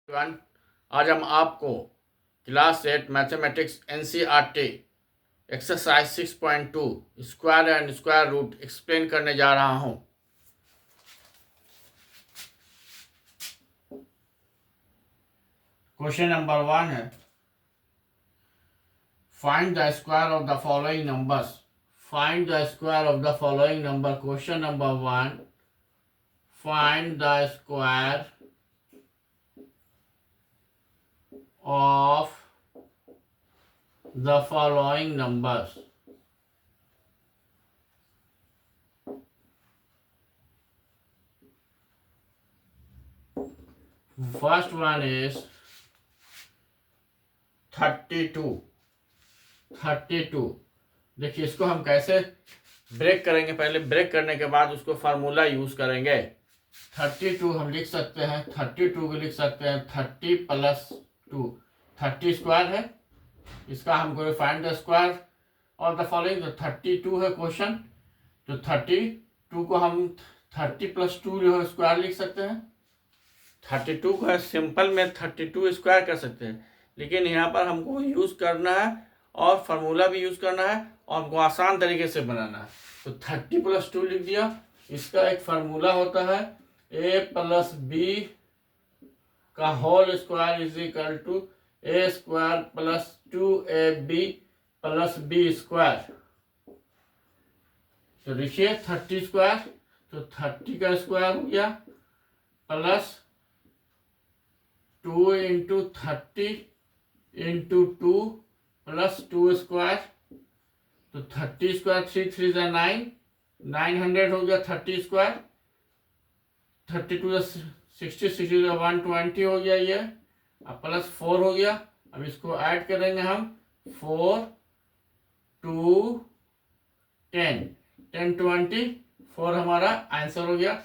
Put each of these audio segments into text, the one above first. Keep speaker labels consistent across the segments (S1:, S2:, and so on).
S1: Everyone, आज हम आपको class 8 mathematics NCERT exercise 6.2 square and square root explain करने जा रहा हूं। क्वेश्चन नंबर 1 है, find the square of the following numbers. Find the square of the following number. Question number 1, find the square of the following numbers. First one is 32। देखिए इसको हम कैसे break करेंगे। पहले ब्रेक करने के बाद उसको फार्मूला यूज करेंगे। 32 हम लिख सकते हैं, 32 को लिख सकते हैं 30 + 2, 30 स्क्वायर है। इसका हमको फाइंड द स्क्वायर और द फॉलोइंग, तो 32 है क्वेश्चन। तो 32 को हम 30 + 2 जो है स्क्वायर लिख सकते हैं। 32 को है सिंपल में 32 स्क्वायर कर सकते हैं, लेकिन यहाँ पर हमको यूज करना है और फार्मूला भी यूज करना है और हमको आसान तरीके से बनाना है। तो 30 + 2 लिख दिया। इसका एक फार्मूला होता है a + b का whole square is equal to a² + 2ab + b square. तो देखिए 30 स्क्वायर, तो 30 का स्क्वायर हो गया प्लस 2 × 30 × 2 + 2 स्क्वायर। तो 30 स्क्वायर 3 × 3 = 9, 900 हो गया 30 स्क्वायर। 32 60, 60 120 हो गया ये, अब प्लस 4 हो गया। अब इसको ऐड करेंगे हम 4 2 10 10 20 4 हमारा आंसर हो गया।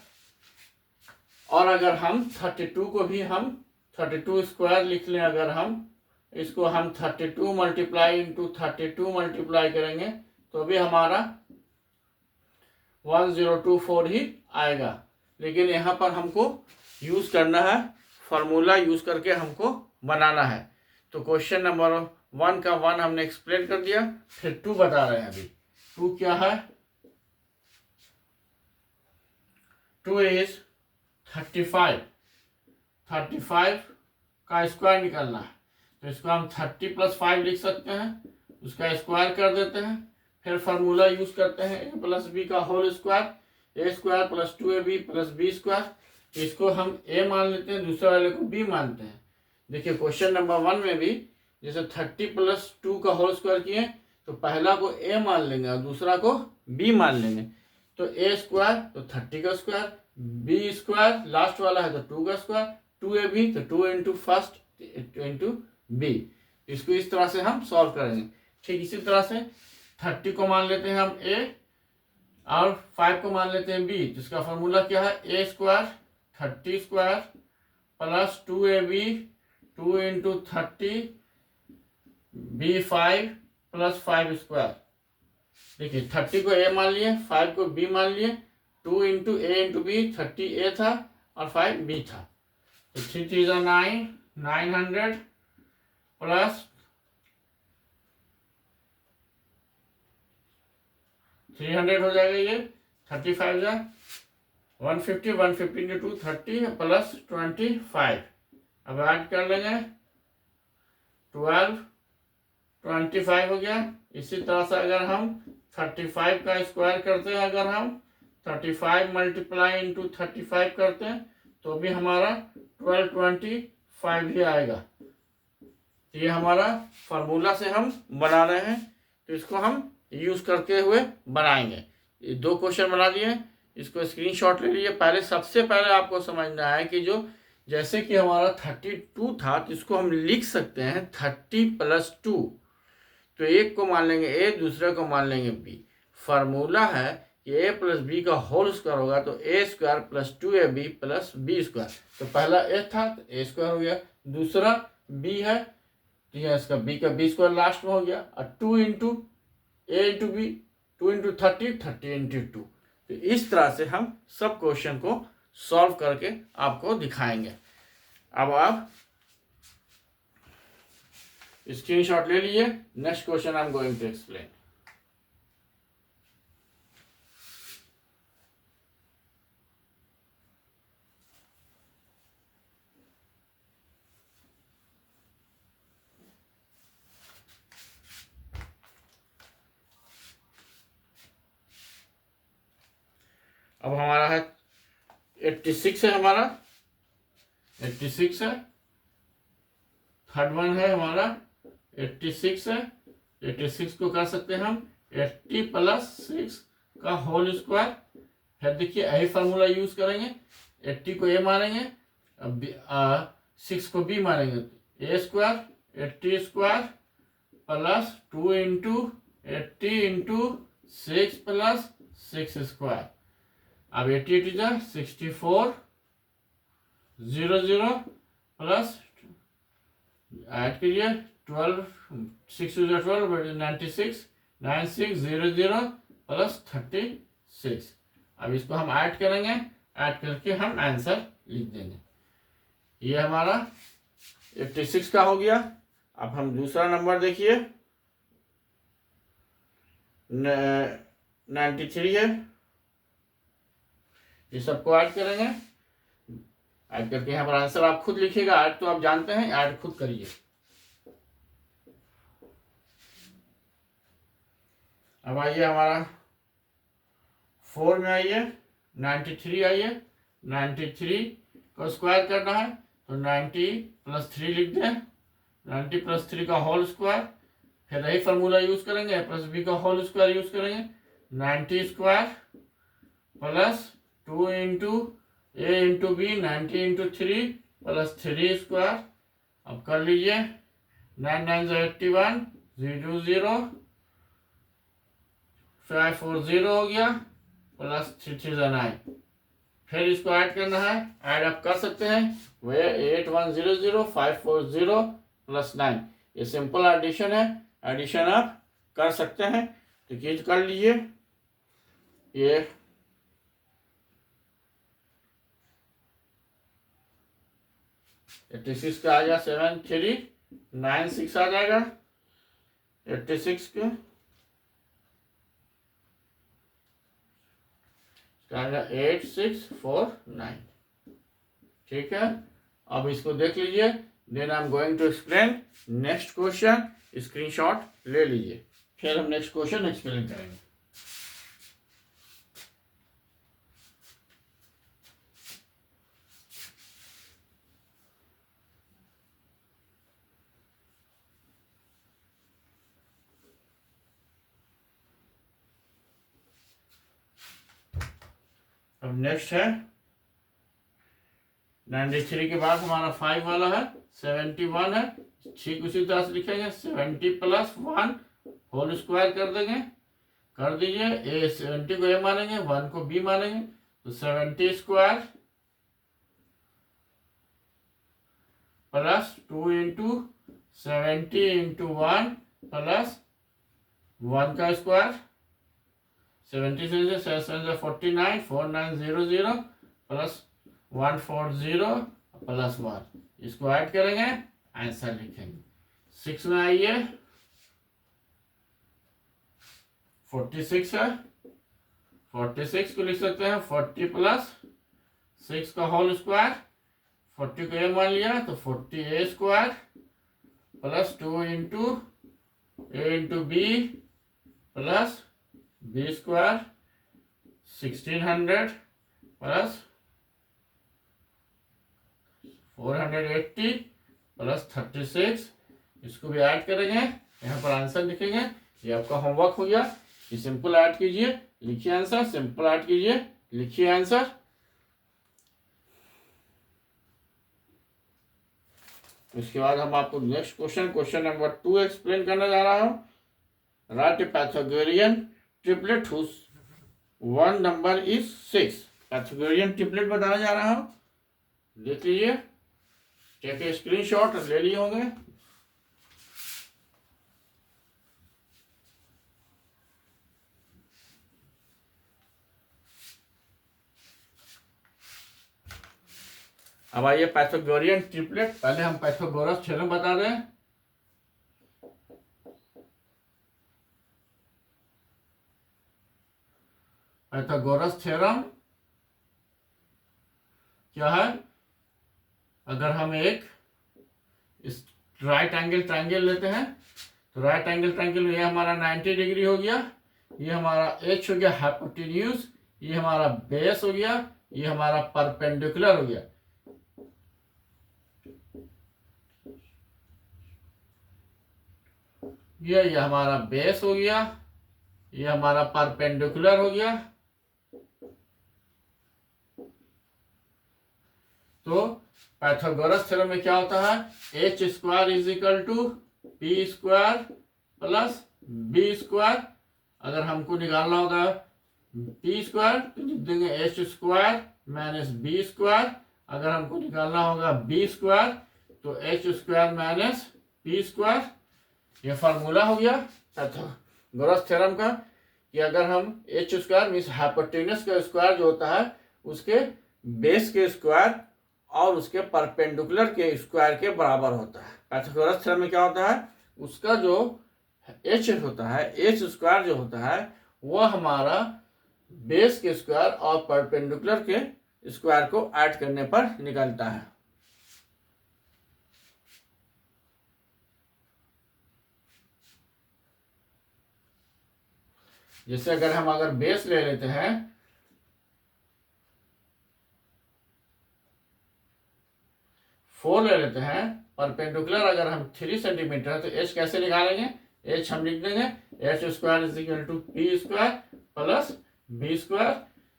S1: और अगर हम 32 को भी हम 32 स्क्वायर लिख लें, अगर हम इसको हम 32 मल्टीप्लाई इंटू 32 मल्टीप्लाई करेंगे तो भी हमारा 1024 ही आएगा। लेकिन यहाँ पर हमको यूज करना है, फार्मूला यूज करके हमको बनाना है। तो क्वेश्चन नंबर 1 का 1 हमने एक्सप्लेन कर दिया, फिर 2 बता रहे हैं। अभी 2 क्या है? 2 इज 35। 35 का स्क्वायर निकालना है, तो इसको हम 30 + 5 लिख सकते हैं, उसका स्क्वायर कर देते हैं। फिर फार्मूला यूज करते हैं a + b का whole square, a² + 2ab + b square. इसको हम a मान लेते हैं, दूसरे वाले को b मानते हैं। देखिए क्वेश्चन नंबर 1 में भी जैसे 30 + 2 का होल स्क्वायर किए, तो पहला को a मान लेंगे और दूसरा को b मान लेंगे। तो a² तो 30 का स्क्वायर, b² लास्ट वाला है तो 2 का स्क्वायर, 2ab तो 2 × फर्स्ट × b। इसको इस तरह से हम सॉल्व करेंगे। ठीक इसी तरह से 30 को मान लेते हैं हम a और 5 को मान लेते हैं b। जिसका फॉर्मूला क्या है? a² 30 square + 2ab 2 × 30 b5 + 5 square. देखिए 30 को a मान लिए, 5 को b मान लिए, 2 × a × b, 30 a था और 5 b था। तो 3 × 3 = 9, 900 प्लस 300 हो जाएगा ये, 35 जा 150, 150 × 2 30 + 25। अब ऐड कर लेंगे 12 25 हो गया। इसी तरह से अगर हम 35 का स्क्वायर करते हैं, अगर हम 35 मल्टीप्लाई इंटू 35 करते हैं तो भी हमारा 1225 ही आएगा। ये हमारा फार्मूला से हम बना रहे हैं, तो इसको हम यूज करते हुए बनाएंगे। ये 2 क्वेश्चन बना दिए, इसको स्क्रीनशॉट ले लीजिए। पहले सबसे पहले आपको समझना है कि जो जैसे कि हमारा 32 था, तो इसको हम लिख सकते हैं 30 + 2। तो एक को मान लेंगे a, दूसरे को मान लेंगे b। फार्मूला है कि a + b का होल स्क्वायर होगा, तो a² + 2ab + b स्क्वायर। तो पहला a था तो a² हो गया, दूसरा b है तो यह इसका b का b स्क्वायर लास्ट में हो गया, और 2 × a × b, 2 × 30 30 × 2। तो इस तरह से हम सब क्वेश्चन को सॉल्व करके आपको दिखाएंगे। अब आप स्क्रीनशॉट ले लीजिए। Next question I am going to explain. अब हमारा है 86 है, हमारा 86 है। थर्ड वन है हमारा 86 है। 86 को कर सकते हैं हम 80 प्लस 6 का होल स्क्वायर। फिर देखिए यही फार्मूला यूज करेंगे। 80 को ए मानेंगे, 6 को बी मानेंगे। A square 80 square plus 2 into 80 into 6 plus 6 square. अब 80 जा 64 00 प्लस ऐड कीजिए 12 6 12 96 9600 प्लस 36। अब इसको हम ऐड करेंगे, ऐड करके हम आंसर लिख देंगे। ये हमारा 86 का हो गया। अब हम दूसरा नंबर देखिए 93 है। ये सबको ऐड करेंगे, ऐड करके यहाँ पर आंसर आप खुद लिखिएगा। ऐड तो आप जानते हैं, ऐड खुद करिए। अब आइए हमारा 4 में आइए 93 आइए। 93 को स्क्वायर करना है तो 90 प्लस 3 लिख दें। 90 प्लस 3 का होल स्क्वायर। फिर यही फार्मूला यूज करेंगे, प्लस बी का होल स्क्वायर यूज करेंगे। 90 square plus 2 into A into B 90 into 3 plus 3 square. अब कर लीजिए 9 9 81 0 0 5 4 0 हो गया प्लस 3 3 9। फिर इसको ऐड करना है, ऐड आप कर सकते हैं। वह 8 1 0 0 5 4 0 प्लस 9। ये सिंपल एडिशन है, एडिशन आप कर सकते हैं। तो ये कर लीजिए। ये 86 का आ जाएगा 7 3 9 6 आ जाएगा। 86 का आएगा 8 6 4 9। ठीक है, अब इसको देख लीजिए। Then I am going to explain next question. Screenshot ले लीजिए, फिर हम नेक्स्ट क्वेश्चन एक्सप्लेन करेंगे। अब नेक्स्ट है 93 के बाद हमारा 5 वाला है 71 है। ठीक उसी तरह से लिखेंगे 70 प्लस 1 होल स्क्वायर कर देंगे। कर दीजिए। ए 70 को ए मानेंगे, 1 को बी मानेंगे। तो 70 square plus 2 into 70 into 1 plus 1 का स्क्वायर। 70 से 7 49 4900 प्लस 140 प्लस 1। इसको ऐड करेंगे, आंसर लिखेंगे। 6 में आइए 46 है। 46 को लिख सकते हैं 40 प्लस 6 का होल स्क्वायर। 40 को ए मान लिया तो 40 A square plus 2 into A into B plus B square 1600 plus 480 plus 36। इसको भी ऐड करेंगे, यहाँ पर आंसर लिखेंगे। ये आपका होमवर्क हो गया। ये सिंपल ऐड कीजिए, लिखिए आंसर। सिंपल ऐड कीजिए, लिखिए आंसर। उसके बाद हम आपको नेक्स्ट क्वेश्चन नंबर 2 एक्सप्लेन करने जा रहा हूं। Write a Pythagorean triplet whose one number is 6। Pythagorean triplet बताने जा रहा हूं, देख लीजिए। टेक ए स्क्रीनशॉट ले लिए होंगे। अब आइए पाइथागोरियन ट्रिपलेट। पहले हम पाइथागोरस थ्योरम बता दें। पाइथागोरस थ्योरम क्या है, अगर हम एक इस राइट एंगल ट्रायंगल लेते हैं तो राइट एंगल ट्रायंगल में ये हमारा 90 डिग्री हो गया, ये हमारा एच हो गया हाइपोटेन्यूज, ये हमारा बेस हो गया, ये हमारा परपेंडिकुलर हो गया। ये हमारा बेस हो गया, ये हमारा परपेंडिकुलर हो गया। तो पाइथागोरस थ्योरम में क्या होता है, h square is equal to p square plus B square. अगर हमको निकालना होगा पी स्क्वायर तो लिख देंगे h square minus b square. अगर हमको निकालना होगा बी स्क्वायर तो h square minus p square. यह फार्मूला हो गया पाइथागोरस थ्योरम का कि अगर हम एच स्क्वायर मीन्स हाइपोटेन्यूज का स्क्वायर जो होता है उसके बेस के स्क्वायर और उसके परपेंडिकुलर के स्क्वायर के बराबर होता है। पाइथागोरस थ्योरम में क्या होता है, उसका जो एच होता है, एच स्क्वायर जो होता है वह हमारा बेस के स्क्वायर और परपेंडिकुलर के स्क्वायर को ऐड करने पर निकलता है। जैसे अगर बेस ले लेते हैं 4 ले लेते हैं, परपेंडिकुलर अगर हम 3 सेंटीमीटर है तो एच कैसे निकालेंगे, एच हम लिख देंगे h square is equal to p square plus B square.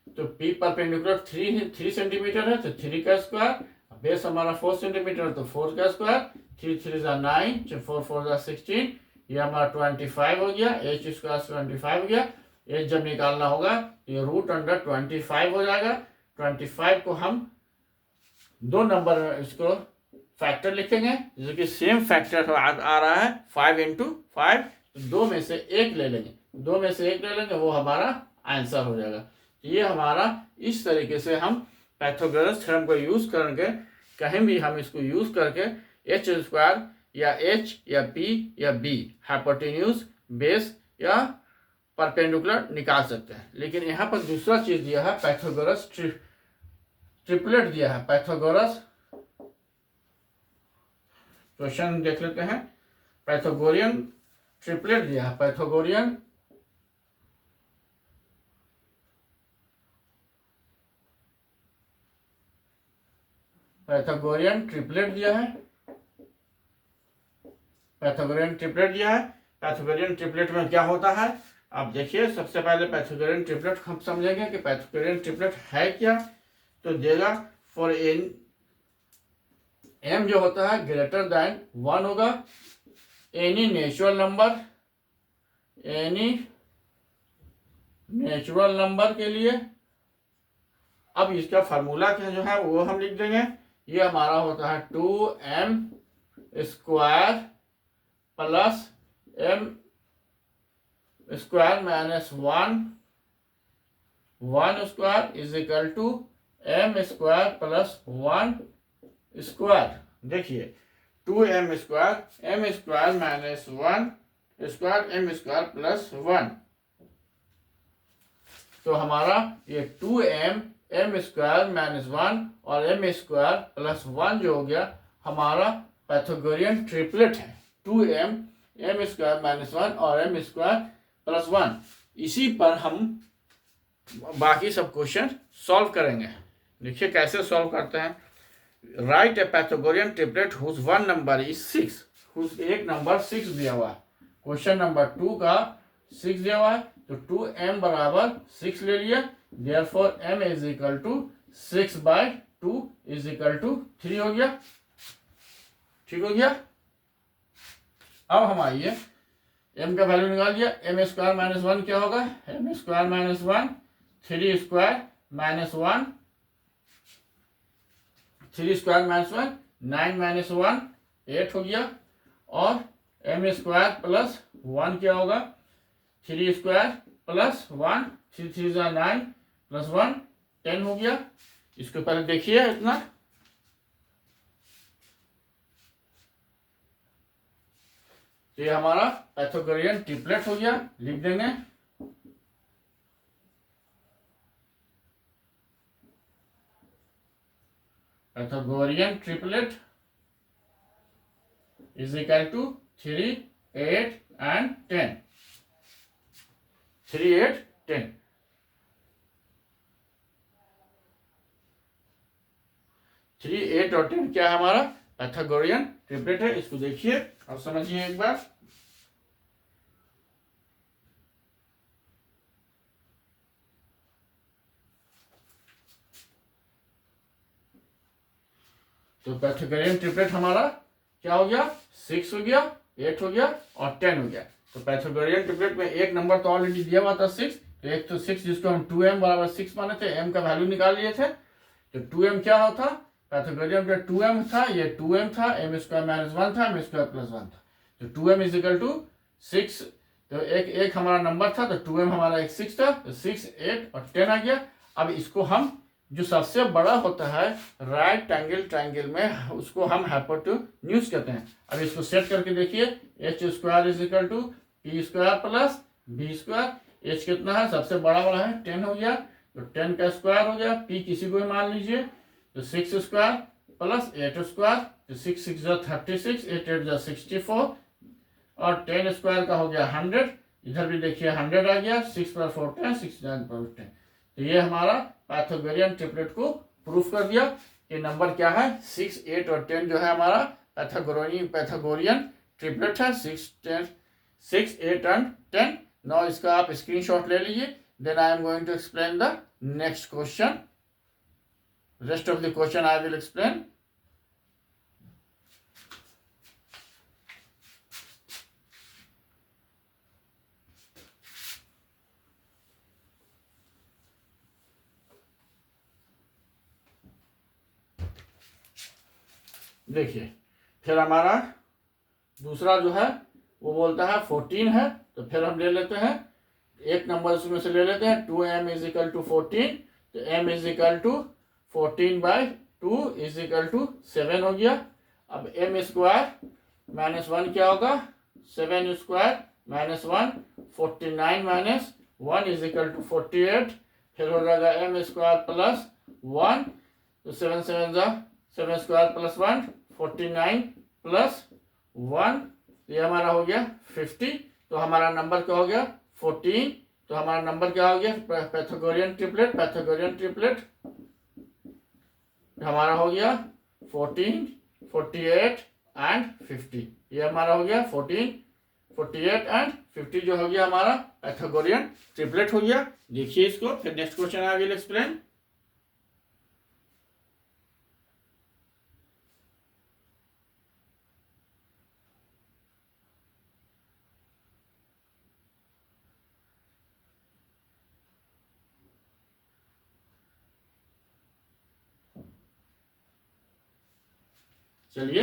S1: तो पी परपेंडिकुलर 3 सेंटीमीटर है तो 3 का स्क्वायर, बेस हमारा 4 सेंटीमीटर तो 4 का स्क्वायर, 3 3 9, 4 4 16, ये हमारा 25 हो गया, एच स्क्वायर 25 हो गया। एच जब निकालना होगा ये रूट अंडर 25 हो जाएगा। 25 को हम दो नंबर इसको फैक्टर लिखेंगे, जैसे कि सेम फैक्टर आ रहा है 5 इंटू 5, तो 2 में से 1 ले लेंगे, 2 में से 1 ले लेंगे, वो हमारा आंसर हो जाएगा। ये हमारा इस तरीके से हम पाइथागोरस थ्योरम को यूज करके कहीं भी हम इसको यूज करके एच स्क्वायर या एच या पी या बी हाइपोटेन्यूज बेस या परपेंडिकुलर निकाल सकते हैं। लेकिन यहाँ पर दूसरा चीज दिया है, पाइथागोरस ट्रिपलेट दिया है। पाइथागोरस क्वेश्चन देख लेते हैं, पाइथागोरियन ट्रिपलेट दिया है, पाइथागोरियन ट्रिपलेट दिया है, पाइथागोरियन ट्रिपलेट दिया है। पाइथागोरियन ट्रिपलेट में क्या होता है आप देखिए, सबसे पहले पाइथागोरियन ट्रिपलेट हम समझेंगे कि पाइथागोरियन ट्रिपलेट है क्या। तो देगा फॉर एन एम जो होता है ग्रेटर देन 1 होगा, एनी नेचुरल नंबर के लिए। अब इसका फार्मूला क्या जो है वो हम लिख देंगे, ये हमारा होता है 2m square plus m square minus 1 square is equal to m square plus 1 square. देखिए 2m square m square minus 1 square m square plus 1, तो हमारा ये 2m m स्क्वायर माइनस 1 और m स्क्वायर प्लस 1 जो हो गया हमारा पाइथागोरियन ट्रिपलेट है, 2m m स्क्वायर माइनस 1 और m स्क्वायर प्लस 1। इसी पर हम बाकी सब क्वेश्चन सॉल्व करेंगे। देखिए कैसे सॉल्व करते हैं। Write a Pythagorean triplet whose one number is 6, whose एक नंबर 6 दिया हुआ है। क्वेश्चन नंबर 2 का 6 दिया हुआ है, तो 2m बराबर 6 ले लिया, therefore m is equal to 6/2 is equal to 3 हो गया। ठीक हो गया। अब हम आइए m का वैल्यू निकाल दिया, m स्क्वायर माइनस 1 क्या होगा, m square minus 1 3 square minus 1, 3 square minus 1 9 minus 1 8 हो गया, और m स्क्वायर प्लस 1 क्या होगा, 3 स्क्वायर प्लस 1 3 3 9 प्लस 1 10 हो गया। इसको पहले देखिए इतना, तो ये हमारा पाइथागोरियन ट्रिपलेट हो गया, लिख देंगे Pythagorean triplet is equal to 3, 8 and 10. 3, 8, 10. Three, 8 और 10 क्या है हमारा पैथागोरियन ट्रिपलेट है। इसको देखिए और समझिए एक बार। तो पैथागोरियन ट्रिपलेट हमारा क्या हो गया, 6 हो गया, 8 हो गया और 10 हो गया। तो पैथागोरियन ट्रिपलेट में एक नंबर तो ऑलरेडी दिया हुआ था 6, तो एक तो 6 जिसको हम 2m बराबर 6 माने थे, m का वैल्यू निकाल लिए थे। तो 2m क्या होता, पैथागोरियन का 2m था, ये 2m था, m स्क्वायर माइनस 1 था, m स्क्वायर प्लस 1 था। तो 2m इज इक्वल टू 6। तो एक हमारा नंबर था, तो 2m हमारा एक 6 था, तो 6, 8 और 10 आ गया। अब इसको हम जो सबसे बड़ा होता है राइट एंगल ट्रायंगल में, उसको हम हाइपोटेन्यूज कहते हैं। अब इसको सेट करके देखिए, h square is equal to p square plus B square. H कितना है, सबसे बड़ा वाला है 10 हो गया, तो 10 का स्क्वायर हो गया, पी किसी को भी मान लीजिए, तो 6 स्क्वायर प्लस 8 स्क्वायर, तो 6 6 जा 36, 8 8 जा 64 और 10 स्क्वायर का हो गया 100। इधर भी देखिए 100 आ गया, 6 + 4 10, 6 9 + 10। तो ये हमारा पैथागोरियन ट्रिपलेट को प्रूफ कर दिया कि नंबर क्या है 6, 8 और 10 जो है हमारा पैथागोरियन ट्रिपलेट है, 6, 8 एंड 10। नाउ इसका आप स्क्रीनशॉट ले लीजिए। Then I am going to explain the next question. Rest of the question I will explain. देखिए फिर हमारा दूसरा जो है वो बोलता है 14 है, तो फिर हम ले लेते हैं एक नंबर उसमें से ले लेते हैं, 2m इज इक्वल टू 14। तो m is equal to 14/2 is equal to 7 हो गया। अब m स्क्वायर माइनस 1 क्या होगा, 7 square minus 1, 49 minus 1 is equal to 48। फिर हो जाएगा m स्क्वायर प्लस 1, तो 7 7 जा 7 स्क्वायर प्लस 1, 49 प्लस 1, ये हमारा हो गया 50। तो हमारा नंबर क्या हो गया 14। तो हमारा नंबर क्या हो गया पैथागोरियन ट्रिपलेट हमारा हो गया 14, 48 एंड 50। ये हमारा हो गया 14, 48 एंड 50 जो हो गया हमारा पैथागोरियन ट्रिपलेट हो गया। देखिए इसको, फिर next question I will explain. चलिए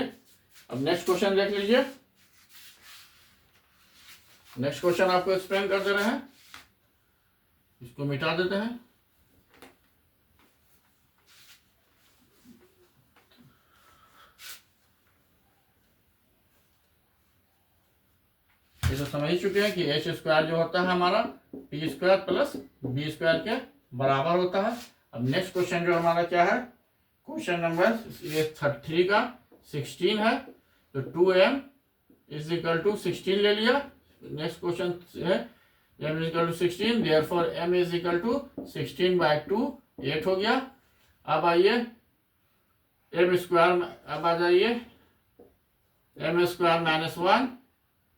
S1: अब नेक्स्ट क्वेश्चन देख लीजिए। नेक्स्ट क्वेश्चन आपको एक्सप्लेन कर दे रहे हैं, इसको मिटा देते हैं। ये तो समझ ही चुके हैं कि एच स्क्वायर जो होता है हमारा p square plus B square के बराबर होता है। अब नेक्स्ट क्वेश्चन जो हमारा क्या है, क्वेश्चन नंबर ये 33 का 16 है, तो 2m इज इक्वल टू 16 ले लिया। नेक्स्ट क्वेश्चन है m is equal to 16, therefore m is equal to 16/2, 8 हो गया। अब आइए m स्क्वायर, अब आ जाइए m स्क्वायर माइनस 1,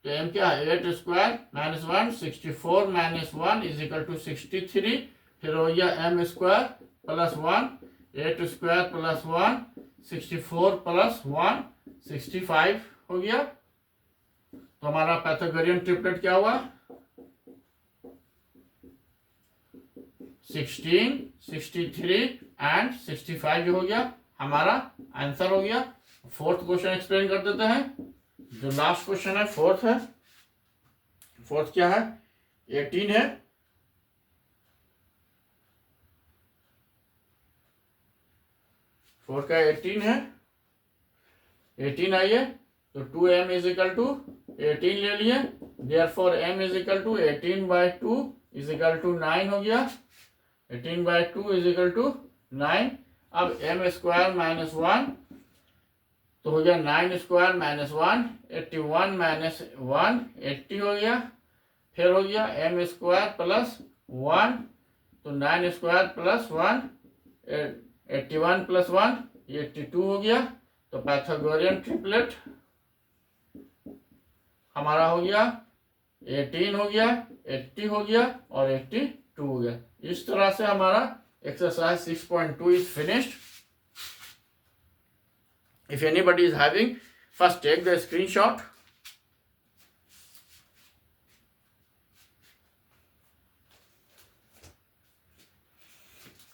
S1: तो m क्या है 8 square minus 1, 64 minus 1 is equal to 63। फिर हो गया m square plus 1, 8 square plus 1, 64 plus 1, 65 हो गया। तो हमारा पैथागोरियन ट्रिपलेट क्या हुआ 16, 63 एंड 65 जो हो गया हमारा आंसर हो गया। फोर्थ क्वेश्चन एक्सप्लेन कर देते हैं। जो लास्ट क्वेश्चन है फोर्थ है, फोर्थ क्या है 18 है। फोर्थ का 18 है, 18 आइए, तो 2m इज इक्वल टू 18 ले लिए, therefore m is equal to 18/2 is equal to 9 हो गया। 18/2 इज इक्वल टू 9। अब एम स्क्वायर माइनस 1 तो हो गया 9 स्क्वायर माइनस 1, 81 माइनस 1 80 हो गया। फिर हो गया एम स्क्वायर प्लस 1 तो 9 स्क्वायर प्लस 1 81 प्लस 1 82 हो गया। तो पाइथागोरियन ट्रिपलेट हमारा हो गया 18 हो गया, 80 हो गया और 82 हो गया। इस तरह से हमारा exercise 6.2 is finished. If anybody is having, first take the screenshot.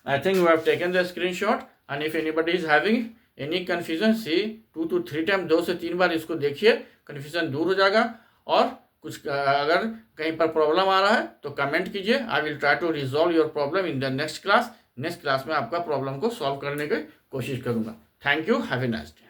S1: I think you have taken the screenshot, and if anybody is having any confusion, see 2 to 3 times, 2 से 3 बार इसको देखिए, confusion दूर हो जाएगा। और कुछ अगर कहीं पर प्रॉब्लम आ रहा है तो कमेंट कीजिए, I will try to resolve your problem in the next class. Next class में आपका प्रॉब्लम को सॉल्व करने की कोशिश करूंगा। Thank you, have a nice day.